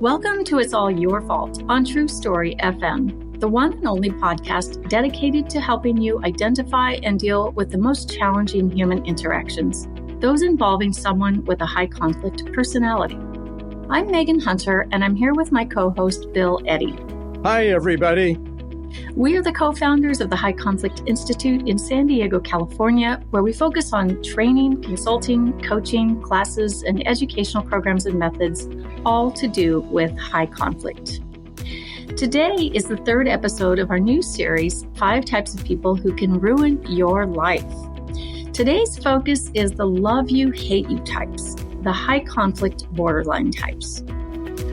Welcome to It's All Your Fault on True Story FM, the one and only podcast dedicated to helping you identify and deal with the most challenging human interactions, those involving someone with a high conflict personality. I'm Megan Hunter, and I'm here with my co-host, Bill Eddy. Hi, everybody. We are the co-founders of the High Conflict Institute in San Diego, California, where we focus on training, consulting, coaching, classes, and educational programs and methods, all to do with high conflict. Today is the third episode of our new series, 5 Types of People Who Can Ruin Your Life. Today's focus is the love you, hate you types, the high conflict borderline types.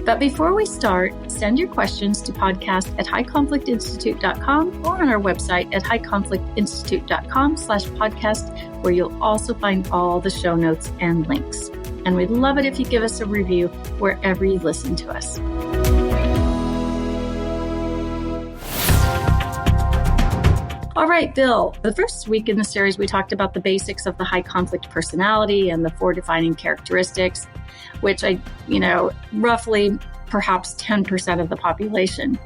But before we start, send your questions to podcast@highconflictinstitute.com or on our website at highconflictinstitute.com/podcast, where you'll also find all the show notes and links. And we'd love it if you give us a review wherever you listen to us. All right, Bill, the first week in the series, we talked about the basics of the high conflict personality and the 4 defining characteristics, which roughly perhaps 10% of the population.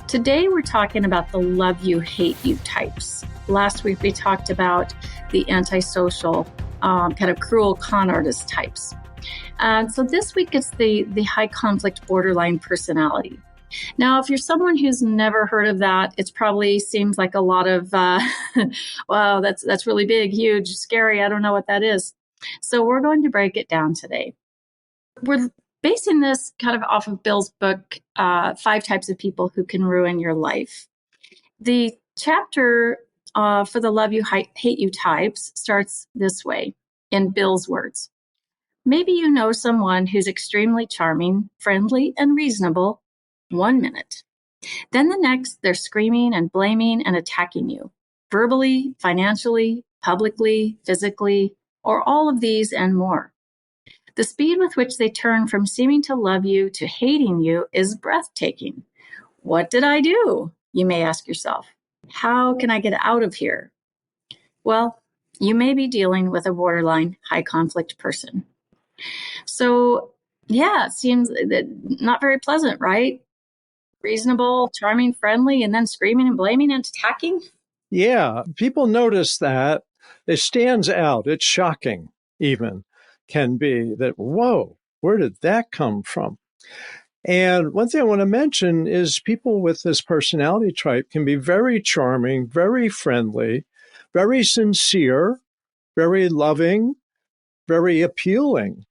Today, we're talking about the love you, hate you types. Last week, we talked about the antisocial, kind of cruel con artist types. And so this week, it's the high conflict borderline personality. Now, if you're someone who's never heard of that, it probably seems like a lot of, wow, that's really big, huge, scary. I don't know what that is. So we're going to break it down today. We're basing this kind of off of Bill's book, 5 Types of People Who Can Ruin Your Life. The chapter for the love you, hate you types starts this way, in Bill's words. Maybe you know someone who's extremely charming, friendly, and reasonable 1 minute. Then the next, they're screaming and blaming and attacking you, verbally, financially, publicly, physically, or all of these and more. The speed with which they turn from seeming to love you to hating you is breathtaking. What did I do? You may ask yourself. How can I get out of here? Well, you may be dealing with a borderline high conflict person. So, yeah, it seems not very pleasant, right? Reasonable, charming, friendly, and then screaming and blaming and attacking? Yeah, people notice that. It stands out. It's shocking, even, can be that, whoa, where did that come from? And one thing I want to mention is people with this personality type can be very charming, very friendly, very sincere, very loving, very appealing,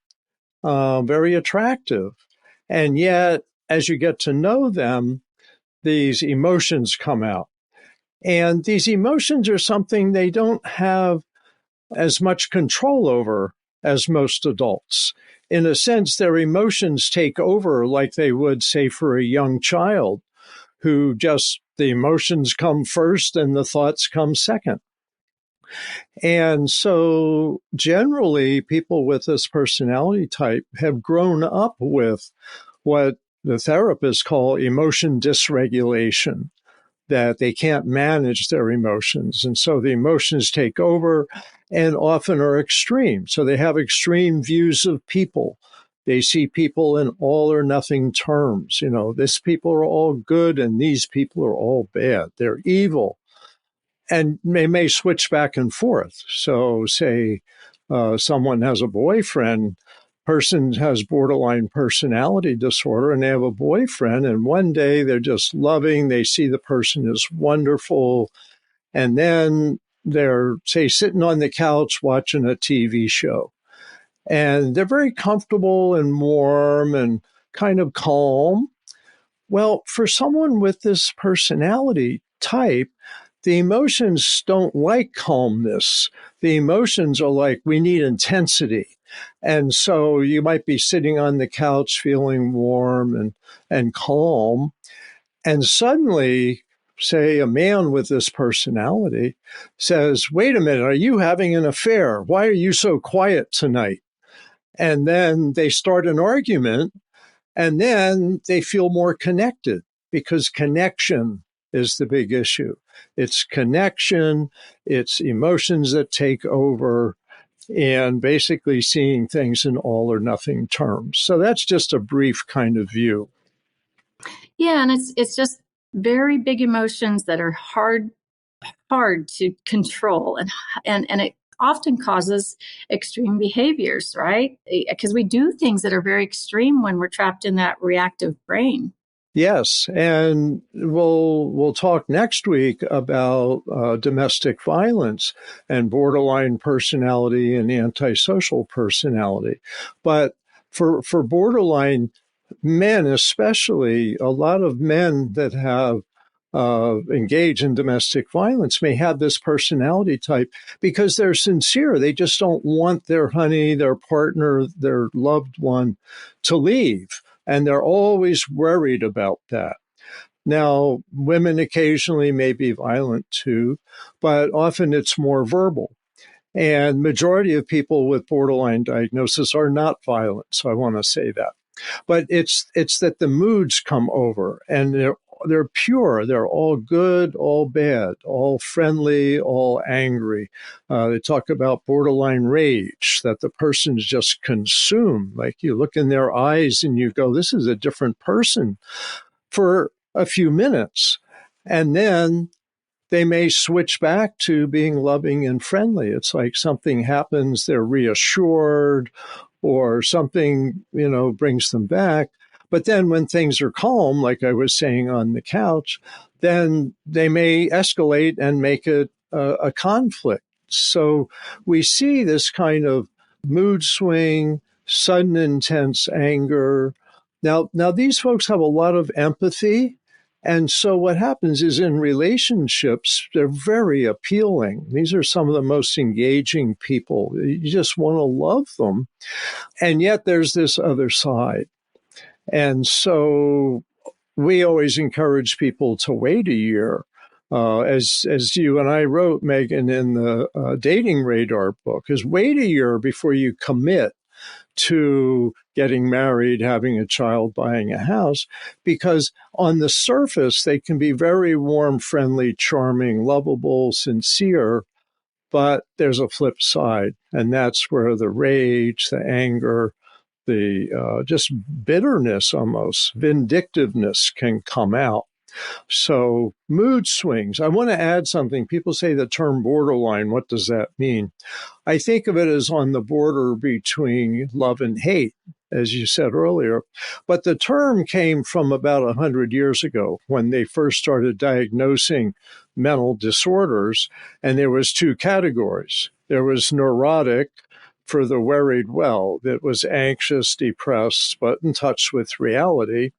very attractive. And yet, as you get to know them, these emotions come out. And these emotions are something they don't have as much control over as most adults. In a sense, their emotions take over like they would, say, for a young child who just, the emotions come first and the thoughts come second. And so generally, people with this personality type have grown up with what the therapists call emotion dysregulation, that they can't manage their emotions. And so the emotions take over and often are extreme. So they have extreme views of people. They see people in all or nothing terms. This people are all good and these people are all bad. They're evil. And they may switch back and forth. So say someone has a boyfriend, person has borderline personality disorder, and they have a boyfriend, and one day they're just loving, they see the person is wonderful, and then they're, say, sitting on the couch watching a TV show, and they're very comfortable and warm and kind of calm. Well, for someone with this personality type, the emotions don't like calmness. The emotions are like, we need intensity. And so you might be sitting on the couch feeling warm and calm. And suddenly, say, a man with this personality says, wait a minute, are you having an affair? Why are you so quiet tonight? And then they start an argument, and then they feel more connected because connection is the big issue. It's connection, it's emotions that take over, and basically seeing things in all or nothing terms. So that's just a brief kind of view. Yeah, and it's just very big emotions that are hard to control, and it often causes extreme behaviors, right? Because we do things that are very extreme when we're trapped in that reactive brain. Yes, and we'll talk next week about domestic violence and borderline personality and antisocial personality. But for borderline men, especially, a lot of men that have engaged in domestic violence may have this personality type because they're sincere. They just don't want their honey, their partner, their loved one to leave. And they're always worried about that. Now, women occasionally may be violent too, but often it's more verbal. And majority of people with borderline diagnosis are not violent. So I want to say that. But it's that the moods come over and they're pure. They're all good, all bad, all friendly, all angry. They talk about borderline rage, that the person's just consumed. Like you look in their eyes and you go, this is a different person for a few minutes. And then they may switch back to being loving and friendly. It's like something happens, they're reassured, or something, brings them back. But then when things are calm, like I was saying on the couch, then they may escalate and make it a conflict. So we see this kind of mood swing, sudden intense anger. Now these folks have a lot of empathy. And so what happens is in relationships, they're very appealing. These are some of the most engaging people. You just want to love them. And yet there's this other side. And so we always encourage people to wait a year. As you and I wrote, Megan, in the Dating Radar book, is wait a year before you commit to getting married, having a child, buying a house, because on the surface, they can be very warm, friendly, charming, lovable, sincere, but there's a flip side, and that's where the rage, the anger, the just bitterness, almost vindictiveness can come out. So mood swings. I want to add something. People say the term borderline. What does that mean? I think of it as on the border between love and hate, as you said earlier. But the term came from about 100 years ago when they first started diagnosing mental disorders. And there was two categories. There was neurotic, for the worried well, that was anxious, depressed, but in touch with reality.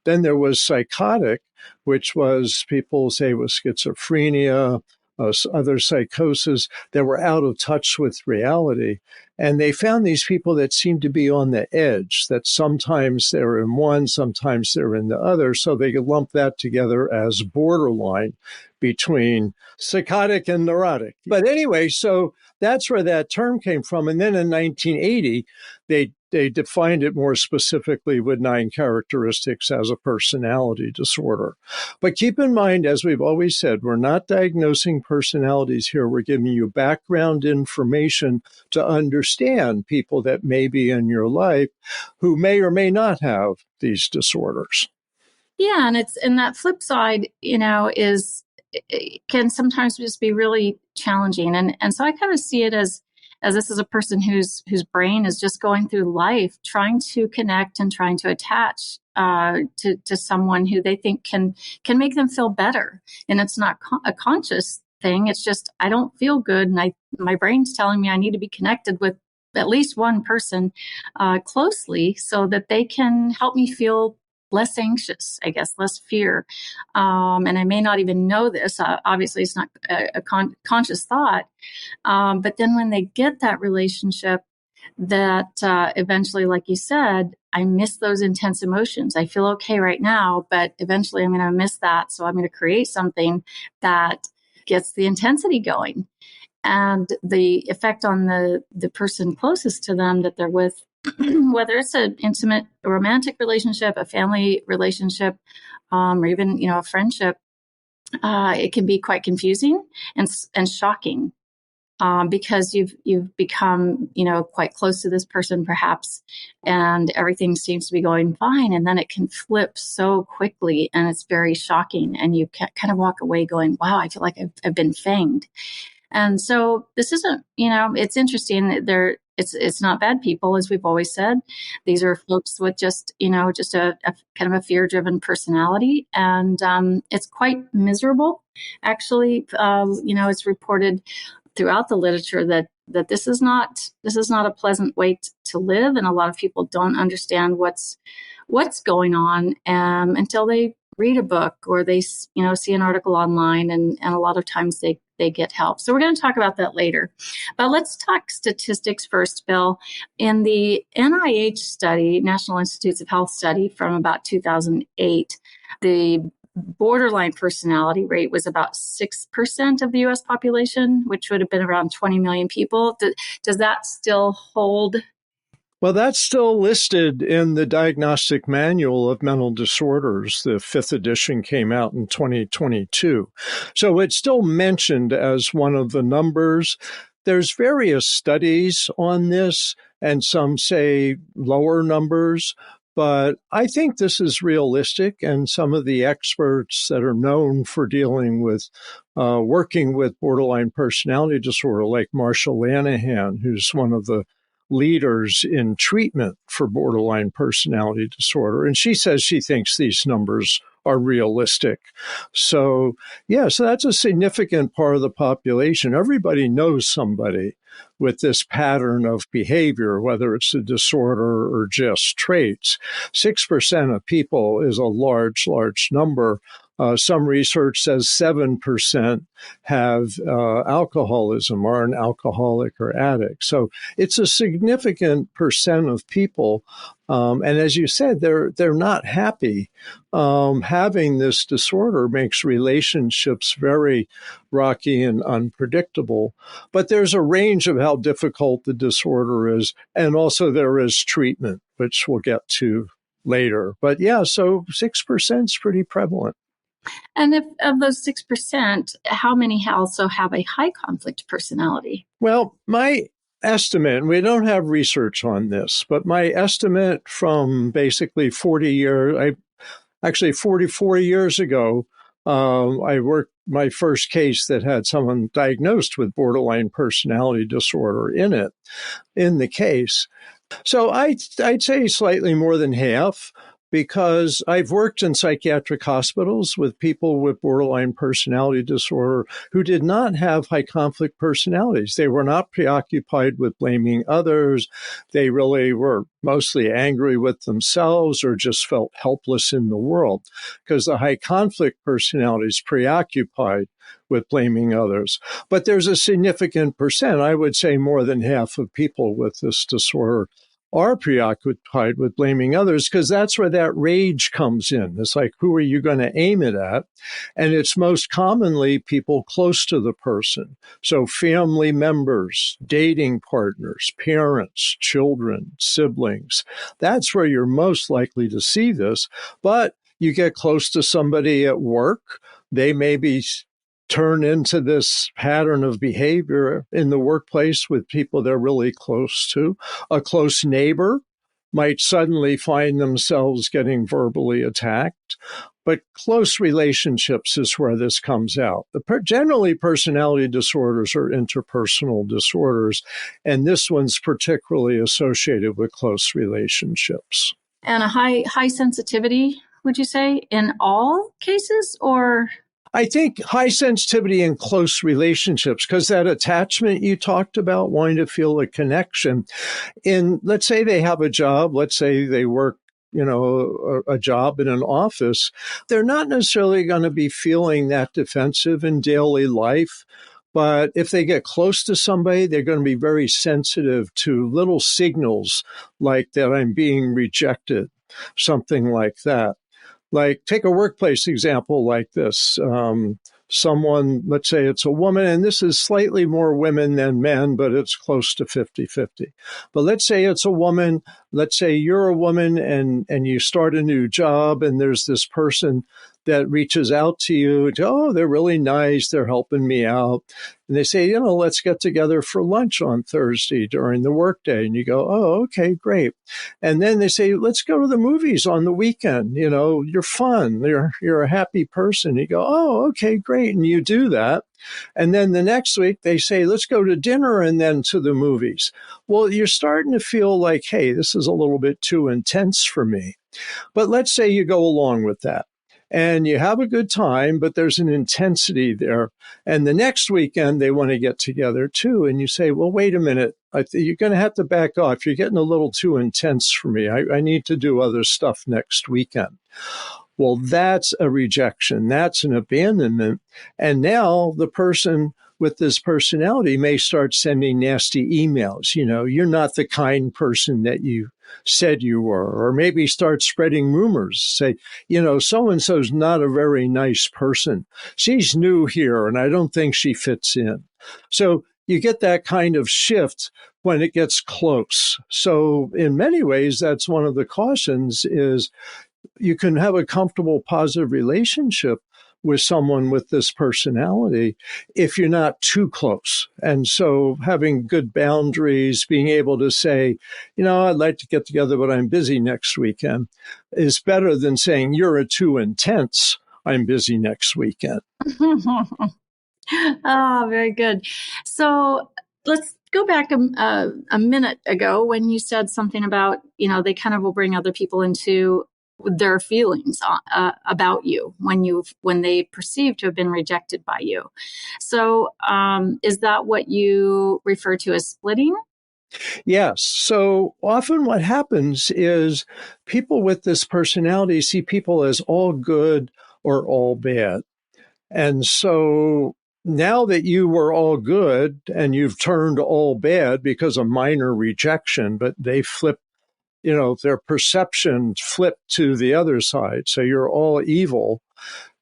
Then there was psychotic, which was people say was schizophrenia, other psychosis that were out of touch with reality. And they found these people that seemed to be on the edge, that sometimes they're in one, sometimes they're in the other. So they could lump that together as borderline between psychotic and neurotic. But anyway, so that's where that term came from. And then in 1980, they defined it more specifically with 9 characteristics as a personality disorder. But keep in mind, as we've always said, we're not diagnosing personalities here. We're giving you background information to understand people that may be in your life who may or may not have these disorders. Yeah, and that flip side, it can sometimes just be really challenging. And so I kind of see it as this is a person whose brain is just going through life, trying to connect and trying to attach to someone who they think can make them feel better. And it's not a conscious thing. It's just, I don't feel good. And my brain's telling me I need to be connected with at least one person closely so that they can help me feel less anxious, I guess, less fear. And I may not even know this. Obviously, it's not a conscious thought. But then when they get that relationship, that eventually, like you said, I miss those intense emotions. I feel okay right now, but eventually I'm going to miss that. So I'm going to create something that gets the intensity going. And the effect on the person closest to them that they're with, whether it's an intimate romantic relationship, a family relationship, or even, a friendship, it can be quite confusing and shocking. because you've become, quite close to this person perhaps, and everything seems to be going fine. And then it can flip so quickly and it's very shocking. And you kind of walk away going, wow, I feel like I've been fanged. And so this isn't, it's interesting. It's not bad people, as we've always said. These are folks with just a kind of a fear-driven personality, and it's quite miserable. Actually, it's reported throughout the literature that this is not a pleasant way to live, and a lot of people don't understand what's going on until they read a book or they see an article online, and a lot of times they get help. So we're going to talk about that later. But let's talk statistics first, Bill. In the NIH study, National Institutes of Health study from about 2008, the borderline personality rate was about 6% of the U.S. population, which would have been around 20 million people. Does that still hold? Well, that's still listed in the Diagnostic Manual of Mental Disorders. The 5th edition came out in 2022. So it's still mentioned as one of the numbers. There's various studies on this, and some say lower numbers. But I think this is realistic, and some of the experts that are known for dealing with working with borderline personality disorder, like Marsha Lanahan, who's one of the leaders in treatment for borderline personality disorder. And she says she thinks these numbers are realistic. So that's a significant part of the population. Everybody knows somebody with this pattern of behavior, whether it's a disorder or just traits. 6% of people is a large, large number. Some research says 7% have alcoholism, or an alcoholic or addict. So it's a significant percent of people. And as you said, they're not happy. Having this disorder makes relationships very rocky and unpredictable. But there's a range of how difficult the disorder is. And also there is treatment, which we'll get to later. But so 6% is pretty prevalent. And if of those 6%, how many also have a high conflict personality? Well, my estimate, and we don't have research on this, but my estimate from basically 44 years ago, I worked my first case that had someone diagnosed with borderline personality disorder in the case. So I'd say slightly more than half, because I've worked in psychiatric hospitals with people with borderline personality disorder who did not have high conflict personalities. They were not preoccupied with blaming others. They really were mostly angry with themselves or just felt helpless in the world, because the high conflict personality is preoccupied with blaming others. But there's a significant percent, I would say more than half of people with this disorder are preoccupied with blaming others, because that's where that rage comes in. It's like, who are you going to aim it at? And it's most commonly people close to the person. So family members, dating partners, parents, children, siblings. That's where you're most likely to see this. But you get close to somebody at work, they may be turn into this pattern of behavior in the workplace with people they're really close to. A close neighbor might suddenly find themselves getting verbally attacked. But close relationships is where this comes out. Generally, personality disorders are interpersonal disorders, and this one's particularly associated with close relationships. And a high sensitivity, would you say, in all cases, or? I think high sensitivity in close relationships, because that attachment you talked about, wanting to feel a connection. Let's say they have a job, let's say they work, a job in an office, they're not necessarily going to be feeling that defensive in daily life. But if they get close to somebody, they're going to be very sensitive to little signals like that I'm being rejected, something like that. Like, take a workplace example like this. Someone, let's say it's a woman, and this is slightly more women than men, but it's close to 50-50. But let's say it's a woman. Let's say you're a woman and you start a new job, and there's this person that reaches out to you. Oh, they're really nice. They're helping me out. And they say, let's get together for lunch on Thursday during the workday. And you go, oh, okay, great. And then they say, let's go to the movies on the weekend. You're fun. You're a happy person. You go, oh, okay, great. And you do that. And then the next week they say, let's go to dinner and then to the movies. Well, you're starting to feel like, hey, this is a little bit too intense for me. But let's say you go along with that and you have a good time, but there's an intensity there. And the next weekend they want to get together too. And you say, well, wait a minute. You're going to have to back off. You're getting a little too intense for me. I need to do other stuff next weekend. Well, that's a rejection. That's an abandonment. And now the person with this personality may start sending nasty emails. You're not the kind person that you said you were, or maybe start spreading rumors. Say, so-and-so's not a very nice person. She's new here, and I don't think she fits in. So you get that kind of shift when it gets close. So in many ways, that's one of the cautions is you can have a comfortable, positive relationship with someone with this personality if you're not too close. And so having good boundaries, being able to say, I'd like to get together, but I'm busy next weekend, is better than saying you're too intense. I'm busy next weekend. Oh, very good. So let's go back a minute ago when you said something about, they kind of will bring other people into their feelings about you when they perceive to have been rejected by you. So is that what you refer to as splitting? Yes. So often what happens is people with this personality see people as all good or all bad. And so now that you were all good and you've turned all bad because of minor rejection, but they flip, their perception flipped to the other side. So you're all evil.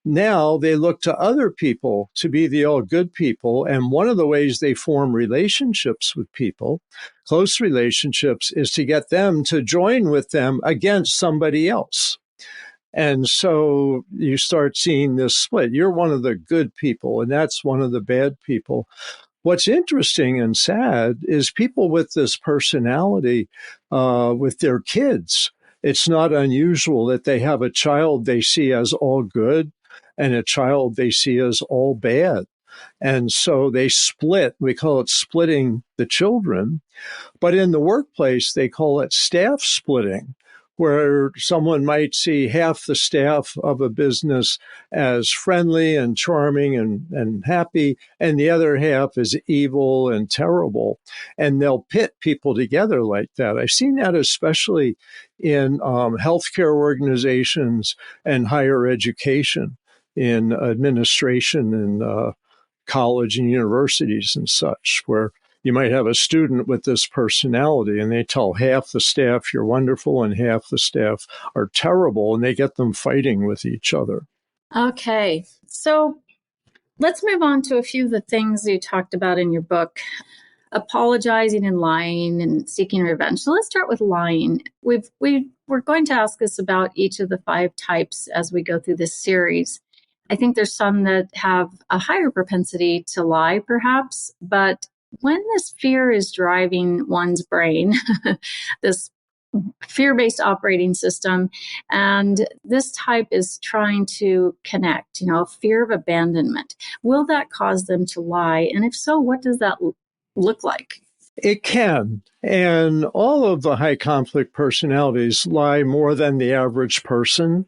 Now they look to other people to be the all good people. And one of the ways they form relationships with people, close relationships, is to get them to join with them against somebody else. And so you start seeing this split. You're one of the good people, and that's one of the bad people. What's interesting and sad is people with this personality with their kids. It's not unusual that they have a child they see as all good and a child they see as all bad. And so they split. We call it splitting the children. But in the workplace, they call it staff splitting, where someone might see half the staff of a business as friendly and charming and happy, and the other half is evil and terrible. And they'll pit people together like that. I've seen that especially in healthcare organizations and higher education, in administration and college and universities and such, where you might have a student with this personality and they tell half the staff you're wonderful and half the staff are terrible, and they get them fighting with each other. Okay. So let's move on to a few of the things you talked about in your book. Apologizing and lying and seeking revenge. So let's start with lying. We're going to ask us about each of the 5 types as we go through this series. I think there's some that have a higher propensity to lie, perhaps, but when this fear is driving one's brain, this fear-based operating system, and this type is trying to connect, fear of abandonment, will that cause them to lie? And if so, what does that look like? It can. And all of the high conflict personalities lie more than the average person,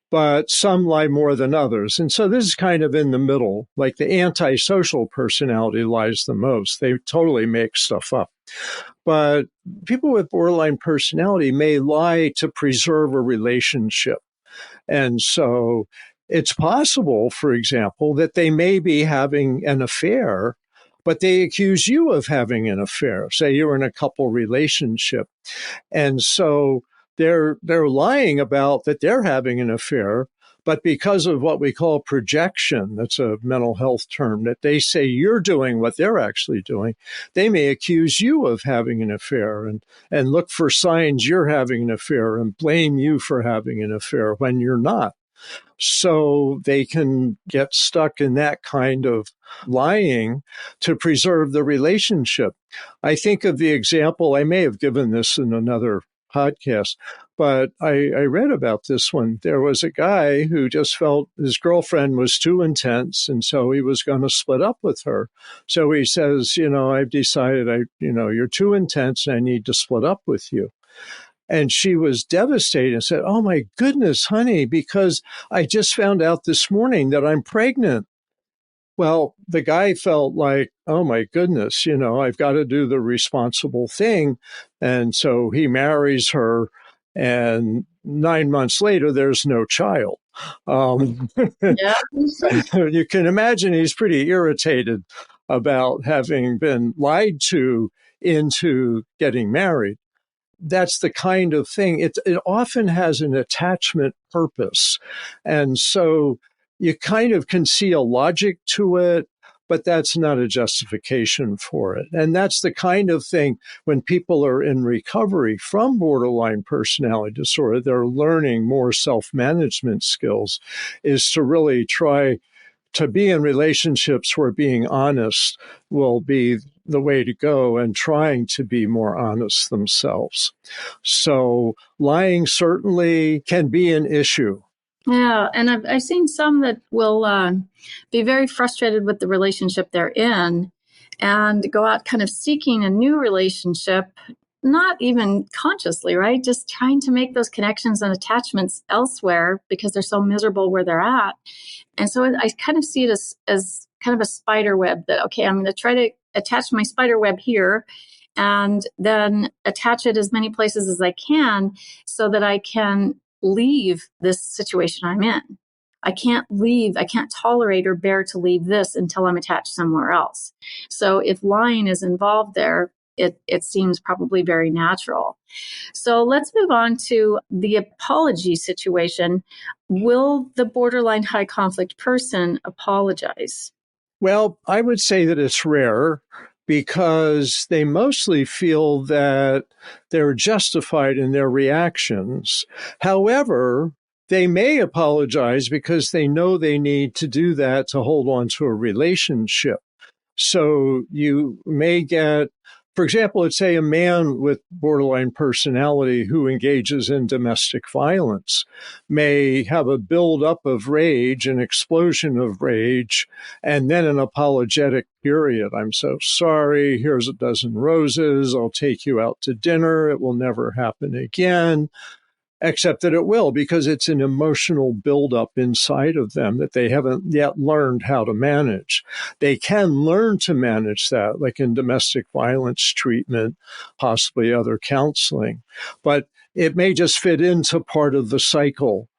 but some lie more than others. And so this is kind of in the middle. Like the antisocial personality lies the most. They totally make stuff up. But people with borderline personality may lie to preserve a relationship. And so it's possible, for example, that they may be having an affair, but they accuse you of having an affair. Say you're in a couple relationship. And so they're lying about that they're having an affair, but because of what we call projection, that's a mental health term, that they say you're doing what they're actually doing, they may accuse you of having an affair and look for signs you're having an affair and blame you for having an affair when you're not. So they can get stuck in that kind of lying to preserve the relationship. I think of the example, I may have given this in another podcast, but I read about this one. There was a guy who just felt his girlfriend was too intense, and so he was going to split up with her. So he says, I've decided you're too intense and I need to split up with you. And she was devastated and said, "Oh my goodness, honey, because I just found out this morning that I'm pregnant." Well, the guy felt like, "Oh my goodness, I've got to do the responsible thing." And so he marries her, and 9 months later, there's no child. Yeah. You can imagine he's pretty irritated about having been lied to into getting married. That's the kind of thing. It often has an attachment purpose. And so you kind of can see a logic to it, but that's not a justification for it. And that's the kind of thing when people are in recovery from borderline personality disorder, they're learning more self-management skills, is to really try to be in relationships where being honest will be the way to go, and trying to be more honest themselves. So lying certainly can be an issue. Yeah, and I've seen some that will be very frustrated with the relationship they're in and go out kind of seeking a new relationship, not even consciously, right? Just trying to make those connections and attachments elsewhere because they're so miserable where they're at. And so I kind of see it as kind of a spider web that, okay, I'm going to try to attach my spider web here and then attach it as many places as I can so that I can leave this situation I'm in. I can't tolerate or bear to leave this until I'm attached somewhere else. So if lying is involved there, it seems probably very natural. So let's move on to the apology situation. Will the borderline high conflict person apologize? Well, I would say that it's rare because they mostly feel that they're justified in their reactions. However, they may apologize because they know they need to do that to hold on to a relationship. So you may get, for example, let's say a man with borderline personality who engages in domestic violence may have a buildup of rage, an explosion of rage, and then an apologetic period. "I'm so sorry. Here's a dozen roses. I'll take you out to dinner. It will never happen again." Except that it will, because it's an emotional buildup inside of them that they haven't yet learned how to manage. They can learn to manage that, like in domestic violence treatment, possibly other counseling. But it may just fit into part of the cycle.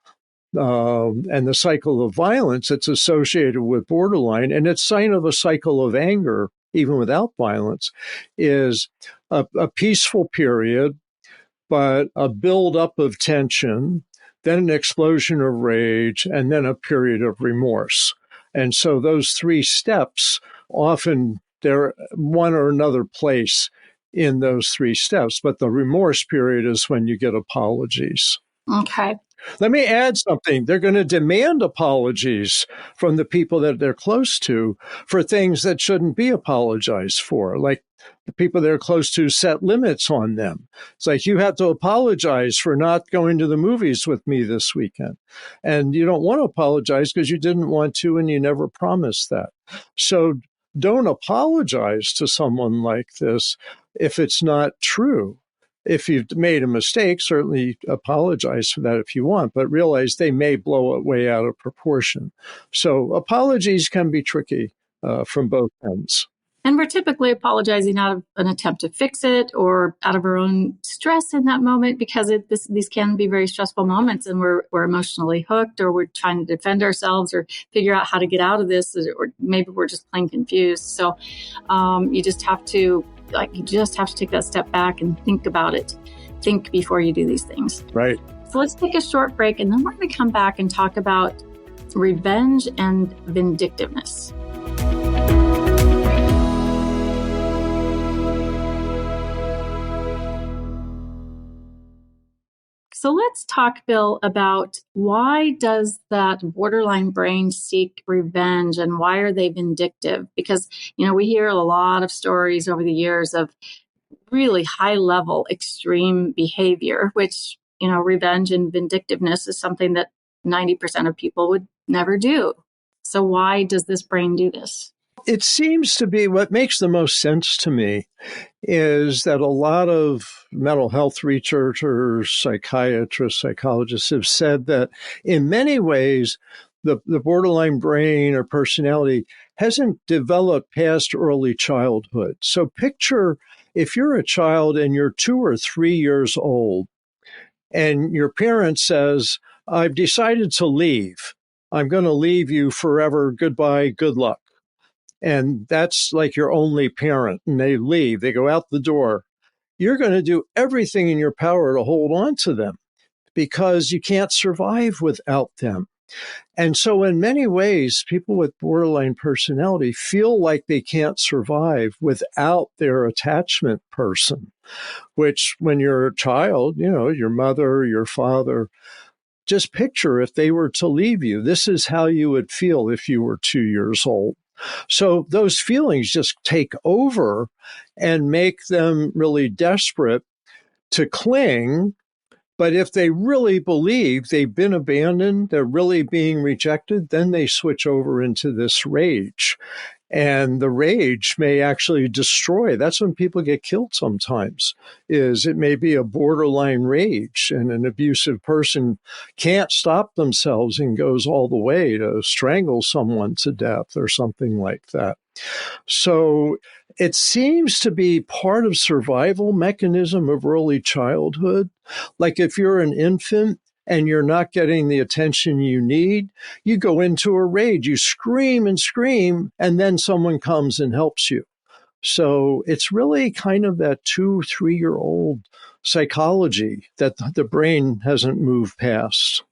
And the cycle of violence that's associated with borderline, and it's sign of a cycle of anger, even without violence, is a peaceful period, but a buildup of tension, then an explosion of rage, and then a period of remorse. And so those three steps, often they're one or another place in those three steps. But the remorse period is when you get apologies. Okay. Let me add something. They're going to demand apologies from the people that they're close to for things that shouldn't be apologized for, like the people they're close to set limits on them. It's like, you have to apologize for not going to the movies with me this weekend. And you don't want to apologize because you didn't want to and you never promised that. So don't apologize to someone like this if it's not true. If you've made a mistake, certainly apologize for that if you want, but realize they may blow it way out of proportion. So apologies can be tricky from both ends. And we're typically apologizing out of an attempt to fix it or out of our own stress in that moment, because these can be very stressful moments and we're emotionally hooked, or we're trying to defend ourselves or figure out how to get out of this, or maybe we're just plain confused. So you just have to take that step back and think about it. Think before you do these things. Right. So let's take a short break, and then we're going to come back and talk about revenge and vindictiveness. So let's talk, Bill, about why does that borderline brain seek revenge and why are they vindictive? Because, we hear a lot of stories over the years of really high level extreme behavior, which, revenge and vindictiveness is something that 90% of people would never do. So why does this brain do this? It seems to be what makes the most sense to me is that a lot of mental health researchers, psychiatrists, psychologists have said that in many ways, the borderline brain or personality hasn't developed past early childhood. So picture if you're a child and you're 2 or 3 years old and your parent says, I've decided to leave. I'm going to leave you forever. Goodbye. Good luck. And that's like your only parent, and they leave, they go out the door. You're going to do everything in your power to hold on to them because you can't survive without them. And so in many ways, people with borderline personality feel like they can't survive without their attachment person, which when you're a child, your mother, your father, just picture if they were to leave you, this is how you would feel if you were 2 years old. So those feelings just take over and make them really desperate to cling. But if they really believe they've been abandoned, they're really being rejected, then they switch over into this rage. And the rage may actually destroy. That's when people get killed sometimes, is it may be a borderline rage and an abusive person can't stop themselves and goes all the way to strangle someone to death or something like that. So it seems to be part of survival mechanism of early childhood. Like if you're an infant, and you're not getting the attention you need, you go into a rage, you scream and scream, and then someone comes and helps you. So it's really kind of that 2, 3-year-old psychology that the brain hasn't moved past.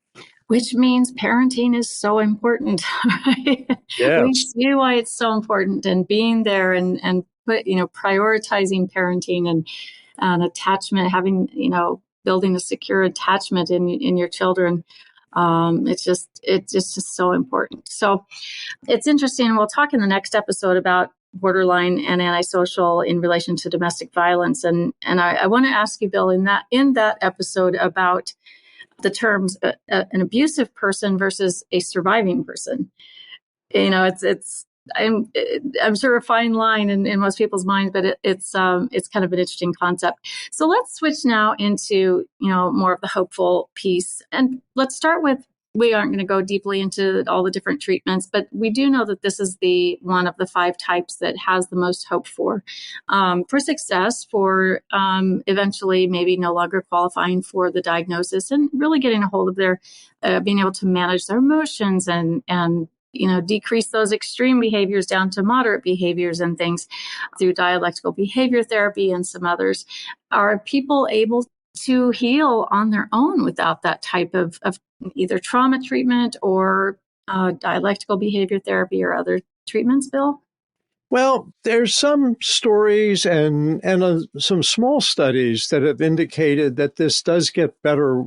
Which means parenting is so important. Right? Yes. We see why it's so important, and being there and prioritizing parenting and attachment, having, building a secure attachment in your children. It's just so important. So it's interesting. We'll talk in the next episode about borderline and antisocial in relation to domestic violence. And I want to ask you, Bill, in that episode about the terms an abusive person versus a surviving person. I'm sure a fine line in most people's minds, but it's kind of an interesting concept. So let's switch now into, more of the hopeful piece. And let's start with, we aren't going to go deeply into all the different treatments, but we do know that this is the one of the 5 types that has the most hope for success, for eventually maybe no longer qualifying for the diagnosis and really getting a hold of their, being able to manage their emotions and decrease those extreme behaviors down to moderate behaviors and things through dialectical behavior therapy and some others. Are people able to heal on their own without that type of either trauma treatment or dialectical behavior therapy or other treatments, Bill? Well, there's some stories and some small studies that have indicated that this does get better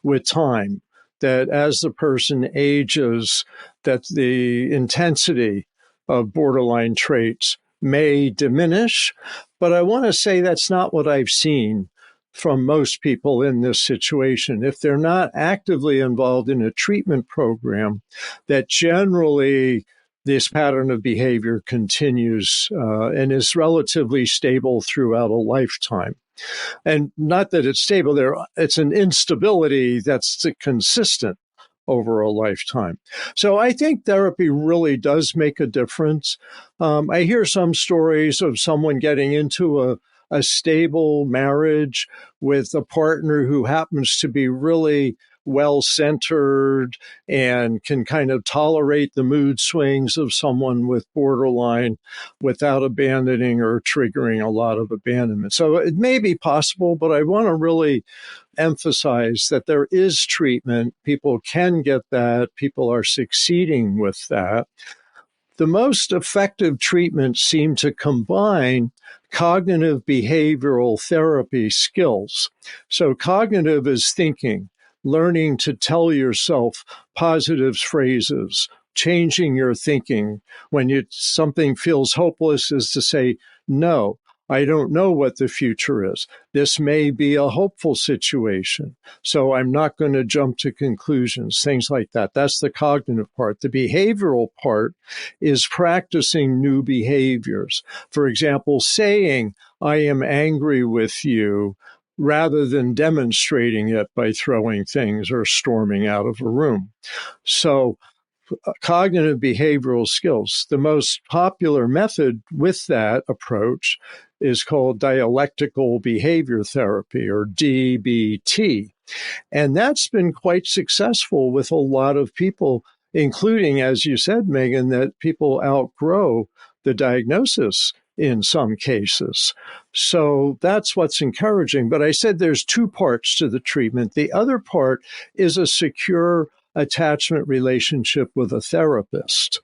with time, that as the person ages, that the intensity of borderline traits may diminish. But I want to say that's not what I've seen from most people in this situation. If they're not actively involved in a treatment program, that generally this pattern of behavior continues and is relatively stable throughout a lifetime. And not that it's stable there, it's an instability that's consistent over a lifetime. So I think therapy really does make a difference. I hear some stories of someone getting into a stable marriage with a partner who happens to be really well-centered and can kind of tolerate the mood swings of someone with borderline without abandoning or triggering a lot of abandonment. So it may be possible, but I want to really emphasize that there is treatment. People can get that. People are succeeding with that. The most effective treatments seem to combine cognitive behavioral therapy skills. So cognitive is thinking, learning to tell yourself positive phrases, changing your thinking. When something feels hopeless is to say, no, I don't know what the future is. This may be a hopeful situation, so I'm not going to jump to conclusions, things like that. That's the cognitive part. The behavioral part is practicing new behaviors. For example, saying, I am angry with you, rather than demonstrating it by throwing things or storming out of a room. So cognitive behavioral skills. The most popular method with that approach is called dialectical behavior therapy, or DBT. And that's been quite successful with a lot of people, including, as you said, Megan, that people outgrow the diagnosis in some cases. So that's what's encouraging. But I said there's two parts to the treatment. The other part is a secure attachment relationship with a therapist.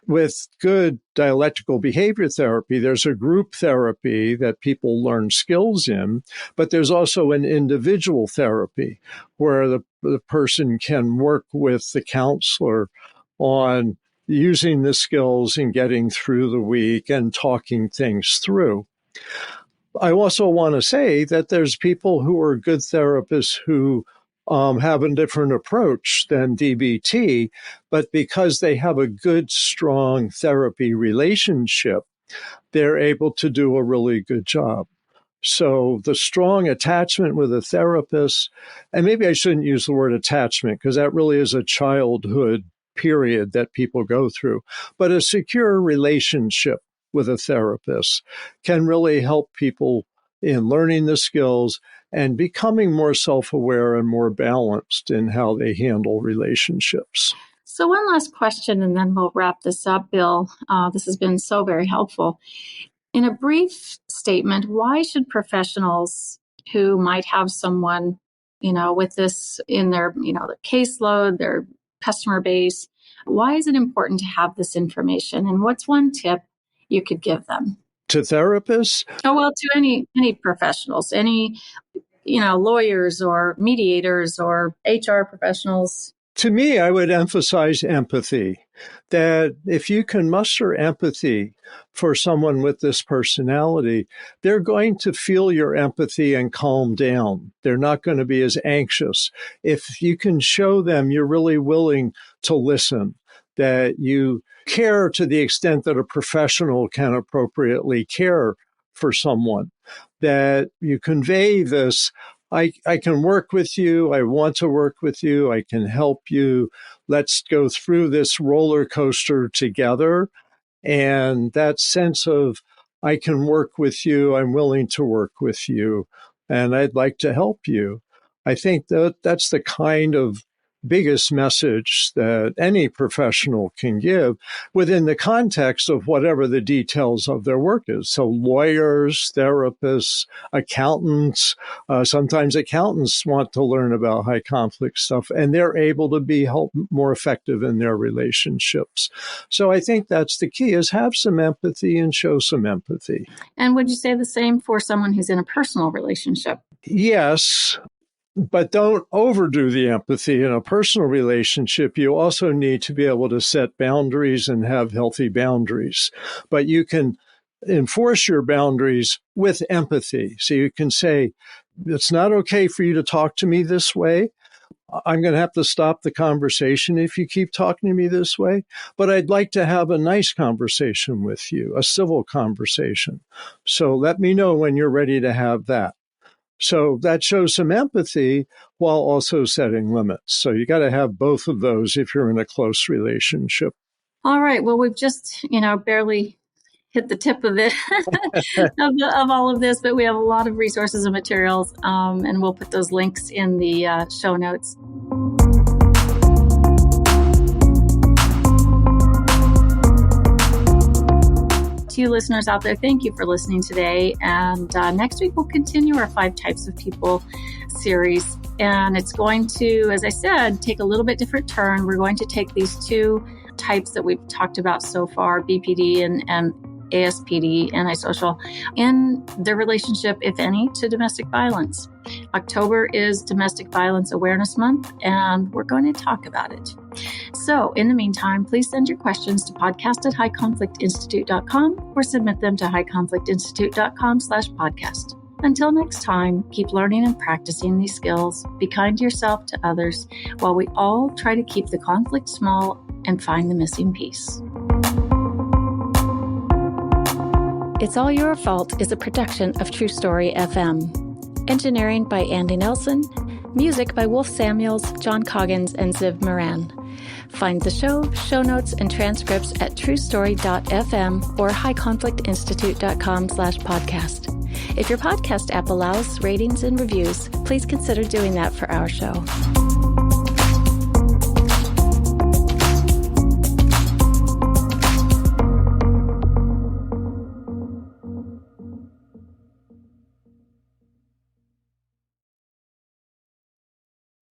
With good dialectical behavior therapy, there's a group therapy that people learn skills in, but there's also an individual therapy where the person can work with the counselor on using the skills and getting through the week and talking things through. I also want to say that there's people who are good therapists who have a different approach than DBT, but because they have a good, strong therapy relationship, they're able to do a really good job. So the strong attachment with a therapist, and maybe I shouldn't use the word attachment because that really is a childhood period that people go through, but a secure relationship with a therapist can really help people in learning the skills and becoming more self-aware and more balanced in how they handle relationships. So one last question, and then we'll wrap this up, Bill. This has been so very helpful. In a brief statement, why should professionals who might have someone, with this in their, their caseload, their customer base, why is it important to have this information? And what's one tip you could give them? To therapists? Oh, well, to any professionals, any, lawyers or mediators or HR professionals. To me, I would emphasize empathy, that if you can muster empathy for someone with this personality, they're going to feel your empathy and calm down. They're not going to be as anxious. If you can show them you're really willing to listen, that you care to the extent that a professional can appropriately care for someone, that you convey this, I can work with you, I want to work with you, I can help you, let's go through this roller coaster together. And that sense of, I can work with you, I'm willing to work with you, and I'd like to help you. I think that's the kind of biggest message that any professional can give within the context of whatever the details of their work is. So lawyers, therapists, accountants, sometimes accountants want to learn about high conflict stuff, and they're able to be more effective in their relationships. So I think that's the key, is have some empathy and show some empathy. And would you say the same for someone who's in a personal relationship? Yes. But don't overdo the empathy. In a personal relationship, you also need to be able to set boundaries and have healthy boundaries. But you can enforce your boundaries with empathy. So you can say, it's not okay for you to talk to me this way. I'm going to have to stop the conversation if you keep talking to me this way. But I'd like to have a nice conversation with you, a civil conversation. So let me know when you're ready to have that. So that shows some empathy while also setting limits. So you got to have both of those if you're in a close relationship. All right. Well, we've just, barely hit the tip of it of all of this, but we have a lot of resources and materials, and we'll put those links in the show notes. To you listeners out there, thank you for listening today. And next week, we'll continue our 5 Types of People series. And it's going to, as I said, take a little bit different turn. We're going to take these 2 types that we've talked about so far, BPD and ASPD, antisocial, and their relationship, if any, to domestic violence. October is Domestic Violence Awareness Month, and we're going to talk about it. So in the meantime, please send your questions to podcast@highconflictinstitute.com or submit them to highconflictinstitute.com/podcast. Until next time, keep learning and practicing these skills. Be kind to yourself, to others, while we all try to keep the conflict small and find the missing piece. It's All Your Fault is a production of True Story FM. Engineering by Andy Nelson. Music by Wolf Samuels, John Coggins, and Ziv Moran. Find the show notes, and transcripts at truestory.fm or highconflictinstitute.com/podcast. If your podcast app allows ratings and reviews, please consider doing that for our show.